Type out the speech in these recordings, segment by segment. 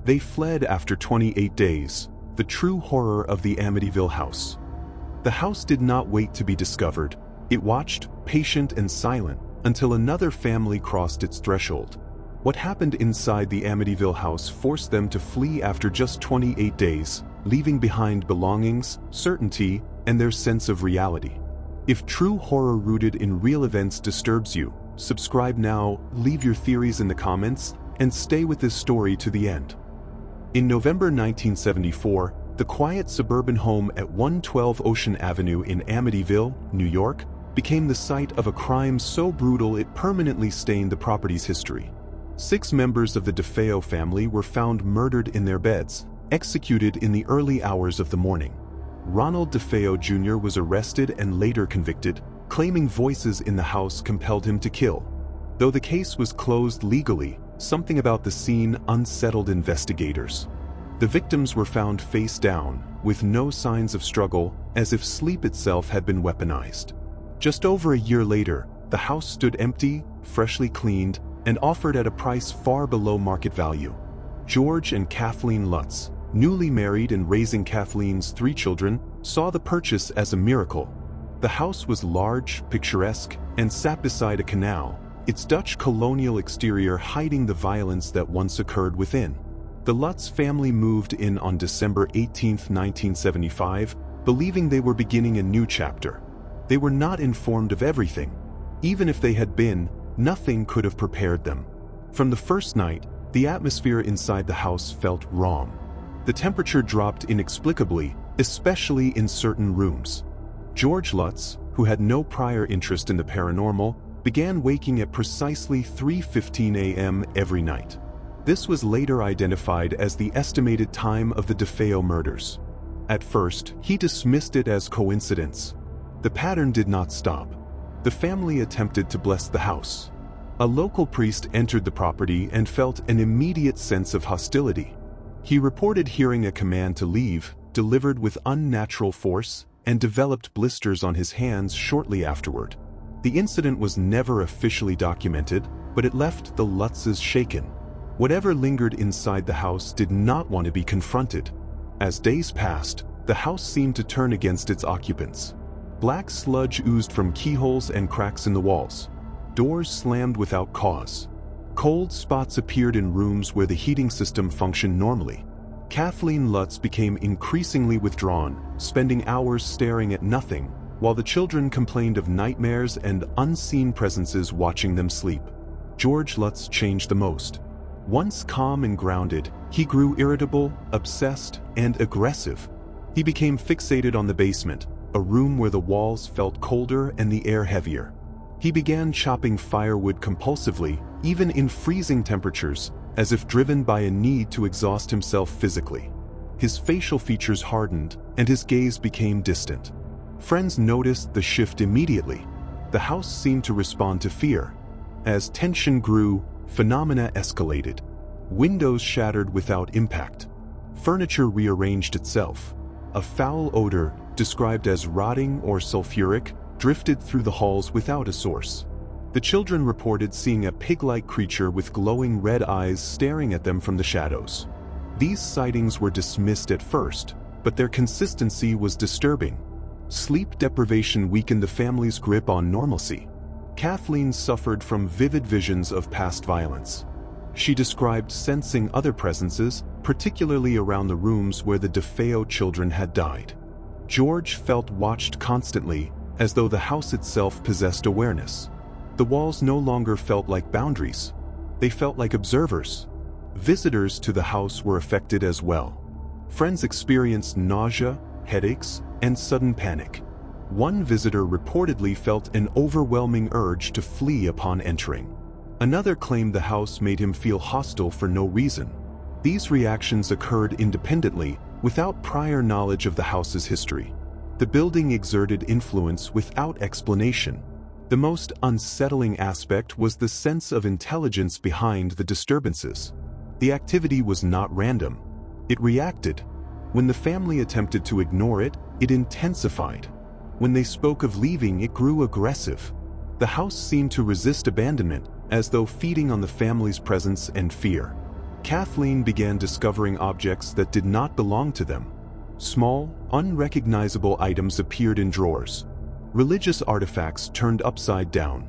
They fled after 28 days, the true horror of the Amityville house. The house did not wait to be discovered. It watched, patient and silent, until another family crossed its threshold. What happened inside the Amityville house forced them to flee after just 28 days, leaving behind belongings, certainty, and their sense of reality. If true horror rooted in real events disturbs you, subscribe now, leave your theories in the comments, and stay with this story to the end. In November 1974, the quiet suburban home at 112 Ocean Avenue in Amityville, New York, became the site of a crime so brutal it permanently stained the property's history. 6 members of the DeFeo family were found murdered in their beds, executed in the early hours of the morning. Ronald DeFeo Jr. was arrested and later convicted, claiming voices in the house compelled him to kill. Though the case was closed legally, something about the scene unsettled investigators. The victims were found face down, with no signs of struggle, as if sleep itself had been weaponized. Just over a year later, the house stood empty, freshly cleaned, and offered at a price far below market value. George and Kathleen Lutz, newly married and raising Kathleen's 3 children, saw the purchase as a miracle. The house was large, picturesque, and sat beside a canal, its Dutch colonial exterior hiding the violence that once occurred within. The Lutz family moved in on December 18, 1975, believing they were beginning a new chapter. They were not informed of everything. Even if they had been, nothing could have prepared them. From the first night, the atmosphere inside the house felt wrong. The temperature dropped inexplicably, especially in certain rooms. George Lutz, who had no prior interest in the paranormal, began waking at precisely 3:15 a.m. every night. This was later identified as the estimated time of the DeFeo murders. At first, he dismissed it as coincidence. The pattern did not stop. The family attempted to bless the house. A local priest entered the property and felt an immediate sense of hostility. He reported hearing a command to leave, delivered with unnatural force, and developed blisters on his hands shortly afterward. The incident was never officially documented, but it left the Lutzes shaken. Whatever lingered inside the house did not want to be confronted. As days passed, the house seemed to turn against its occupants. Black sludge oozed from keyholes and cracks in the walls. Doors slammed without cause. Cold spots appeared in rooms where the heating system functioned normally. Kathleen Lutz became increasingly withdrawn, spending hours staring at nothing, while the children complained of nightmares and unseen presences watching them sleep. George Lutz changed the most. Once calm and grounded, he grew irritable, obsessed, and aggressive. He became fixated on the basement, a room where the walls felt colder and the air heavier. He began chopping firewood compulsively, even in freezing temperatures, as if driven by a need to exhaust himself physically. His facial features hardened, and his gaze became distant. Friends noticed the shift immediately. The house seemed to respond to fear. As tension grew, phenomena escalated. Windows shattered without impact. Furniture rearranged itself. A foul odor, described as rotting or sulfuric, drifted through the halls without a source. The children reported seeing a pig-like creature with glowing red eyes staring at them from the shadows. These sightings were dismissed at first, but their consistency was disturbing. Sleep deprivation weakened the family's grip on normalcy. Kathleen suffered from vivid visions of past violence. She described sensing other presences, particularly around the rooms where the DeFeo children had died. George felt watched constantly, as though the house itself possessed awareness. The walls no longer felt like boundaries. They felt like observers. Visitors to the house were affected as well. Friends experienced nausea, headaches, and sudden panic. One visitor reportedly felt an overwhelming urge to flee upon entering. Another claimed the house made him feel hostile for no reason. These reactions occurred independently, without prior knowledge of the house's history. The building exerted influence without explanation. The most unsettling aspect was the sense of intelligence behind the disturbances. The activity was not random. It reacted. When the family attempted to ignore it, it intensified. When they spoke of leaving, it grew aggressive. The house seemed to resist abandonment, as though feeding on the family's presence and fear. Kathleen began discovering objects that did not belong to them. Small, unrecognizable items appeared in drawers. Religious artifacts turned upside down.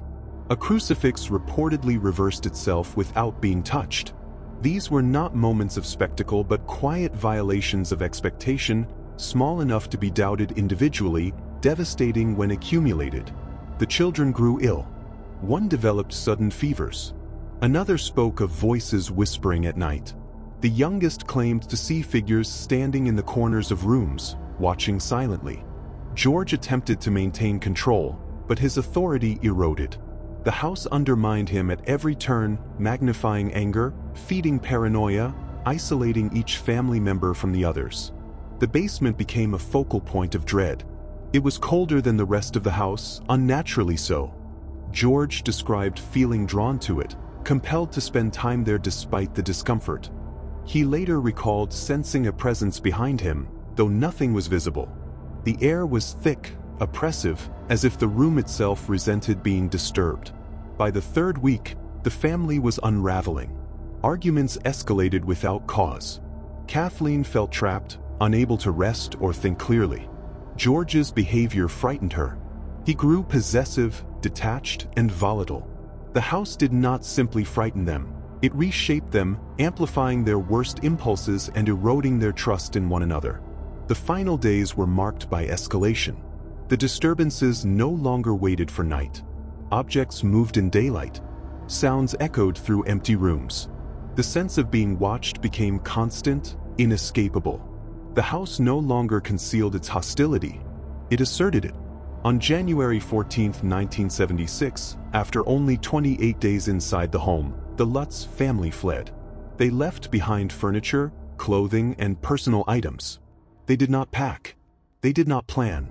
A crucifix reportedly reversed itself without being touched. These were not moments of spectacle but quiet violations of expectation, small enough to be doubted individually, devastating when accumulated. The children grew ill. One developed sudden fevers. Another spoke of voices whispering at night. The youngest claimed to see figures standing in the corners of rooms, watching silently. George attempted to maintain control, but his authority eroded. The house undermined him at every turn, magnifying anger, feeding paranoia, isolating each family member from the others. The basement became a focal point of dread. It was colder than the rest of the house, unnaturally so. George described feeling drawn to it, compelled to spend time there despite the discomfort. He later recalled sensing a presence behind him, though nothing was visible. The air was thick, oppressive, as if the room itself resented being disturbed. By the third week, the family was unraveling. Arguments escalated without cause. Kathleen felt trapped, unable to rest or think clearly. George's behavior frightened her. He grew possessive, detached, and volatile. The house did not simply frighten them. It reshaped them, amplifying their worst impulses and eroding their trust in one another. The final days were marked by escalation. The disturbances no longer waited for night. Objects moved in daylight. Sounds echoed through empty rooms. The sense of being watched became constant, inescapable. The house no longer concealed its hostility. It asserted it. On January 14, 1976, after only 28 days inside the home, the Lutz family fled. They left behind furniture, clothing, and personal items. They did not pack. They did not plan.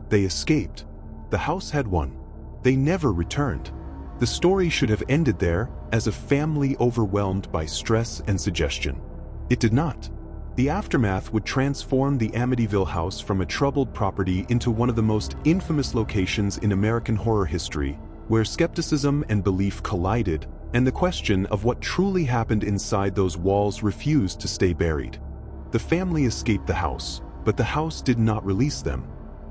They escaped. The house had won. They never returned. The story should have ended there, as a family overwhelmed by stress and suggestion. It did not. The aftermath would transform the Amityville house from a troubled property into one of the most infamous locations in American horror history, where skepticism and belief collided, and the question of what truly happened inside those walls refused to stay buried. The family escaped the house, but the house did not release them.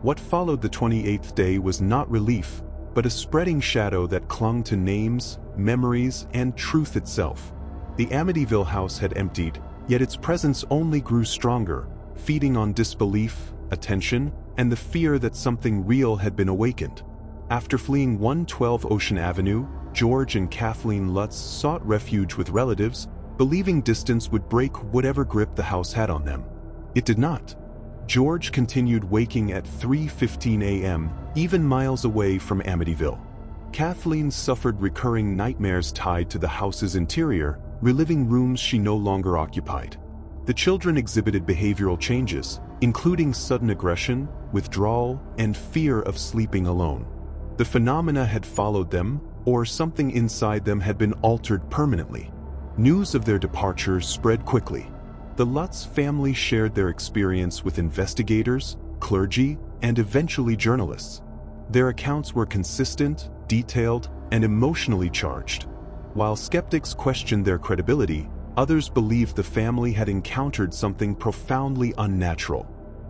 What followed the 28th day was not relief, but a spreading shadow that clung to names, memories, and truth itself. The Amityville house had emptied, yet its presence only grew stronger, feeding on disbelief, attention, and the fear that something real had been awakened. After fleeing 112 Ocean Avenue, George and Kathleen Lutz sought refuge with relatives, believing distance would break whatever grip the house had on them. It did not. George continued waking at 3:15 a.m., even miles away from Amityville. Kathleen suffered recurring nightmares tied to the house's interior, reliving rooms she no longer occupied. The children exhibited behavioral changes, including sudden aggression, withdrawal, and fear of sleeping alone. The phenomena had followed them, or something inside them had been altered permanently. News of their departure spread quickly. The Lutz family shared their experience with investigators, clergy, and eventually journalists. Their accounts were consistent, detailed, and emotionally charged. While skeptics questioned their credibility, others believed the family had encountered something profoundly unnatural.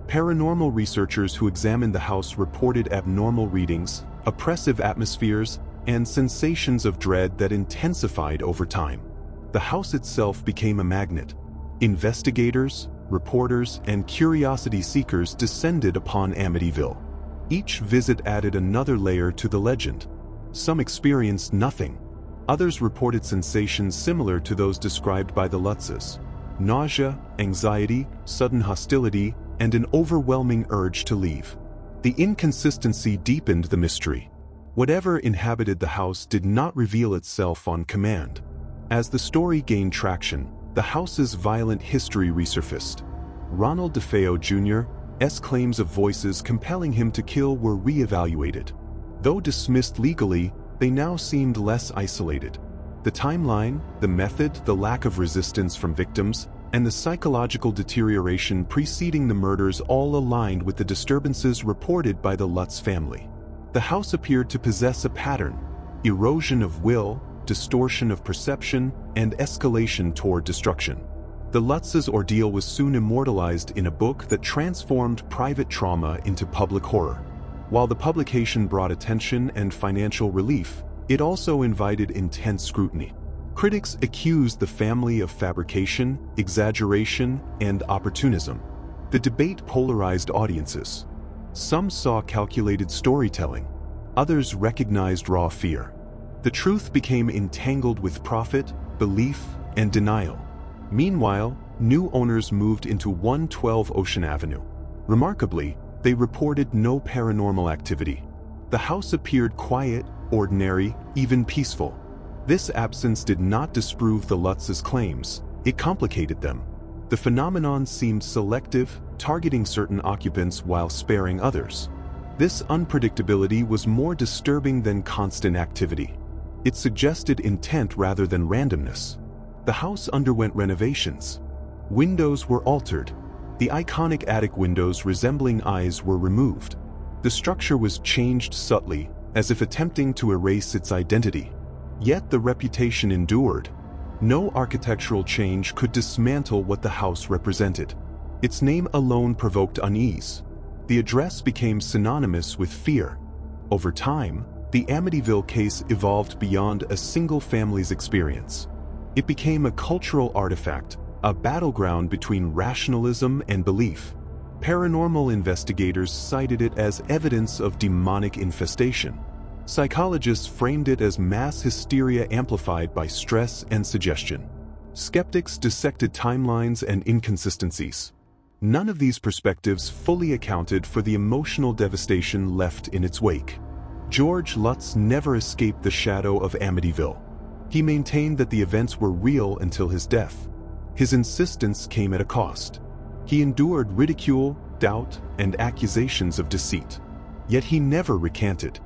Paranormal researchers who examined the house reported abnormal readings, oppressive atmospheres, and sensations of dread that intensified over time. The house itself became a magnet. Investigators, reporters, and curiosity seekers descended upon Amityville. Each visit added another layer to the legend. Some experienced nothing. Others reported sensations similar to those described by the Lutzes: nausea, anxiety, sudden hostility, and an overwhelming urge to leave. The inconsistency deepened the mystery. Whatever inhabited the house did not reveal itself on command. As the story gained traction, the house's violent history resurfaced. Ronald DeFeo Jr.'s claims of voices compelling him to kill were re-evaluated. Though dismissed legally, they now seemed less isolated. The timeline, the method, the lack of resistance from victims, and the psychological deterioration preceding the murders all aligned with the disturbances reported by the Lutz family. The house appeared to possess a pattern: erosion of will, distortion of perception, and escalation toward destruction. The Lutz's ordeal was soon immortalized in a book that transformed private trauma into public horror. While the publication brought attention and financial relief, it also invited intense scrutiny. Critics accused the family of fabrication, exaggeration, and opportunism. The debate polarized audiences. Some saw calculated storytelling. Others recognized raw fear. The truth became entangled with profit, belief, and denial. Meanwhile, new owners moved into 112 Ocean Avenue. Remarkably, they reported no paranormal activity. The house appeared quiet, ordinary, even peaceful. This absence did not disprove the Lutz's claims, it complicated them. The phenomenon seemed selective, targeting certain occupants while sparing others. This unpredictability was more disturbing than constant activity. It suggested intent rather than randomness. The house underwent renovations. Windows were altered. The iconic attic windows resembling eyes were removed. The structure was changed subtly, as if attempting to erase its identity. Yet the reputation endured. No architectural change could dismantle what the house represented. Its name alone provoked unease. The address became synonymous with fear. Over time, the Amityville case evolved beyond a single family's experience. It became a cultural artifact, a battleground between rationalism and belief. Paranormal investigators cited it as evidence of demonic infestation. Psychologists framed it as mass hysteria amplified by stress and suggestion. Skeptics dissected timelines and inconsistencies. None of these perspectives fully accounted for the emotional devastation left in its wake. George Lutz never escaped the shadow of Amityville. He maintained that the events were real until his death. His insistence came at a cost. He endured ridicule, doubt, and accusations of deceit. Yet he never recanted.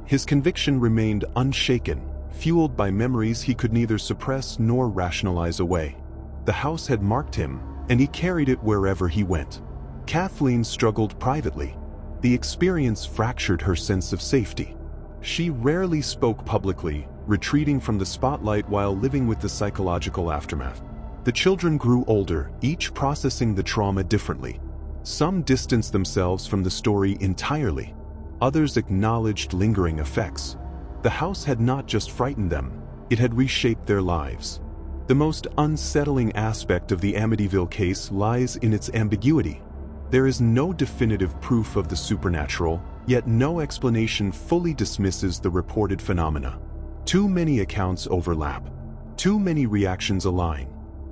His conviction remained unshaken, fueled by memories he could neither suppress nor rationalize away. The house had marked him, and he carried it wherever he went. Kathleen struggled privately. The experience fractured her sense of safety. She rarely spoke publicly, retreating from the spotlight while living with the psychological aftermath. The children grew older, each processing the trauma differently. Some distanced themselves from the story entirely. Others acknowledged lingering effects. The house had not just frightened them, it had reshaped their lives. The most unsettling aspect of the Amityville case lies in its ambiguity. There is no definitive proof of the supernatural, yet no explanation fully dismisses the reported phenomena. Too many accounts overlap. Too many reactions align.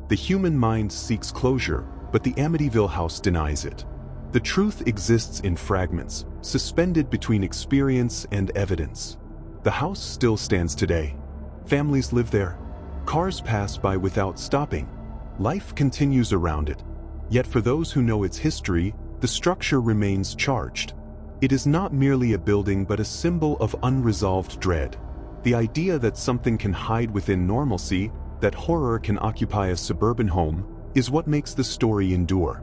The human mind seeks closure, but the Amityville house denies it. The truth exists in fragments, suspended between experience and evidence. The house still stands today. Families live there. Cars pass by without stopping. Life continues around it. Yet for those who know its history, the structure remains charged. It is not merely a building but a symbol of unresolved dread. The idea that something can hide within normalcy, that horror can occupy a suburban home, is what makes the story endure.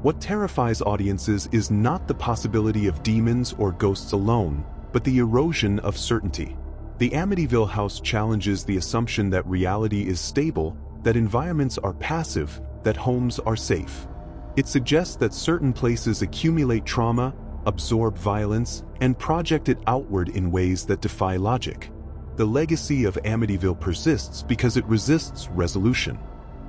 What terrifies audiences is not the possibility of demons or ghosts alone, but the erosion of certainty. The Amityville house challenges the assumption that reality is stable, that environments are passive, that homes are safe. It suggests that certain places accumulate trauma, absorb violence, and project it outward in ways that defy logic. The legacy of Amityville persists because it resists resolution.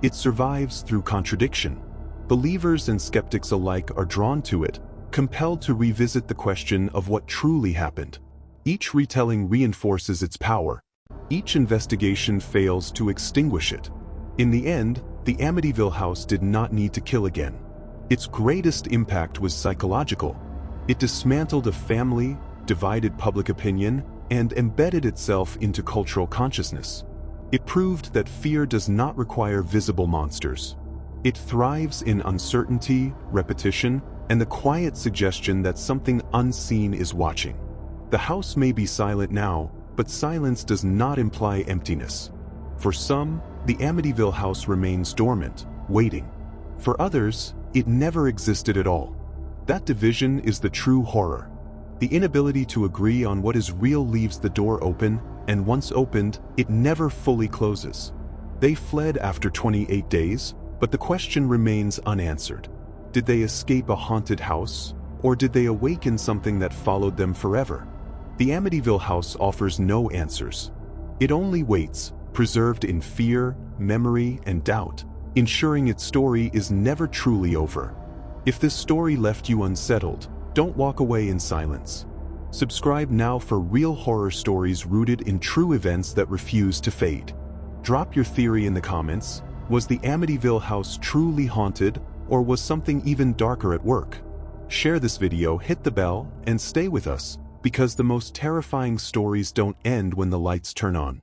It survives through contradiction. Believers and skeptics alike are drawn to it, compelled to revisit the question of what truly happened. Each retelling reinforces its power. Each investigation fails to extinguish it. In the end, the Amityville house did not need to kill again. Its greatest impact was psychological. It dismantled a family, divided public opinion, and embedded itself into cultural consciousness. It proved that fear does not require visible monsters. It thrives in uncertainty, repetition, and the quiet suggestion that something unseen is watching. The house may be silent now, but silence does not imply emptiness. For some, the Amityville house remains dormant, waiting. For others, it never existed at all. That division is the true horror. The inability to agree on what is real leaves the door open, and once opened, it never fully closes. They fled after 28 days, but the question remains unanswered. Did they escape a haunted house, or did they awaken something that followed them forever? The Amityville house offers no answers. It only waits, preserved in fear, memory, and doubt, ensuring its story is never truly over. If this story left you unsettled, don't walk away in silence. Subscribe now for real horror stories rooted in true events that refuse to fade. Drop your theory in the comments. Was the Amityville house truly haunted, or was something even darker at work? Share this video, hit the bell, and stay with us, because the most terrifying stories don't end when the lights turn on.